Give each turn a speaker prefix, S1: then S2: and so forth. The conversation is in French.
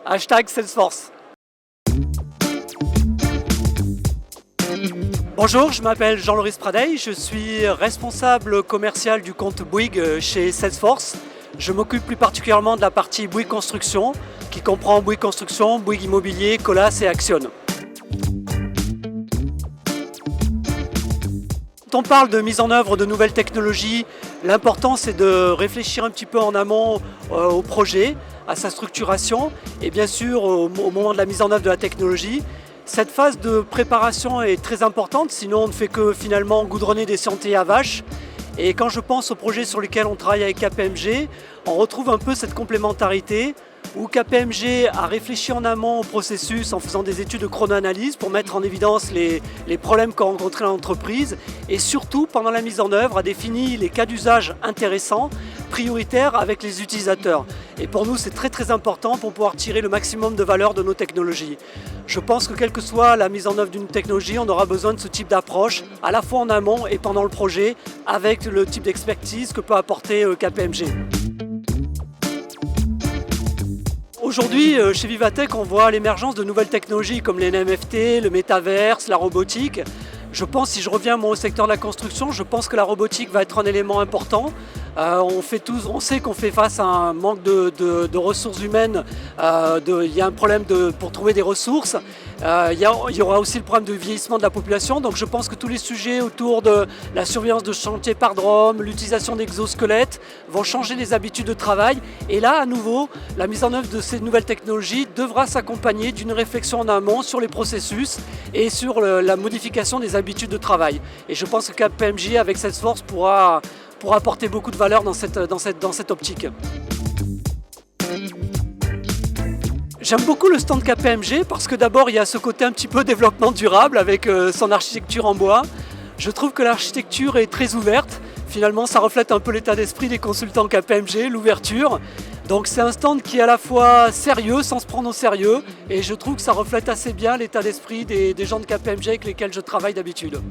S1: Hashtag Salesforce. Bonjour, je m'appelle Jean-Loris Pradey, je suis responsable commercial du compte Bouygues chez Salesforce. Je m'occupe plus particulièrement de la partie Bouygues Construction, qui comprend Bouygues Construction, Bouygues Immobilier, Colas et Action. Quand on parle de mise en œuvre de nouvelles technologies, l'important c'est de réfléchir un petit peu en amont au projet, à sa structuration et bien sûr au moment de la mise en œuvre de la technologie. Cette phase de préparation est très importante, sinon on ne fait que finalement goudronner des sentiers à vache. Et quand je pense aux projets sur lesquels on travaille avec KPMG, on retrouve un peu cette complémentarité où KPMG a réfléchi en amont au processus en faisant des études de chrono-analyse pour mettre en évidence les problèmes qu'a rencontré l'entreprise et surtout pendant la mise en œuvre a défini les cas d'usage intéressants, prioritaires avec les utilisateurs. Et pour nous c'est très important pour pouvoir tirer le maximum de valeur de nos technologies. Je pense que quelle que soit la mise en œuvre d'une technologie, on aura besoin de ce type d'approche à la fois en amont et pendant le projet avec le type d'expertise que peut apporter KPMG. Aujourd'hui, chez Vivatech, on voit l'émergence de nouvelles technologies comme les NFT, le métaverse, la robotique. Je pense, si je reviens au secteur de la construction, je pense que la robotique va être un élément important. On sait qu'on fait face à un manque de ressources humaines, il y a un problème pour trouver des ressources. Il y aura aussi le problème de vieillissement de la population, donc je pense que tous les sujets autour de la surveillance de chantier par drone, l'utilisation d'exosquelettes vont changer les habitudes de travail. Et là, à nouveau, la mise en œuvre de ces nouvelles technologies devra s'accompagner d'une réflexion en amont sur les processus et sur la modification des habitudes de travail. Et je pense que KPMG avec Salesforce pourra apporter beaucoup de valeur dans cette optique. J'aime beaucoup le stand KPMG parce que d'abord il y a ce côté un petit peu développement durable avec son architecture en bois. Je trouve que l'architecture est très ouverte. Finalement ça reflète un peu l'état d'esprit des consultants KPMG, l'ouverture. Donc c'est un stand qui est à la fois sérieux sans se prendre au sérieux et je trouve que ça reflète assez bien l'état d'esprit des gens de KPMG avec lesquels je travaille d'habitude.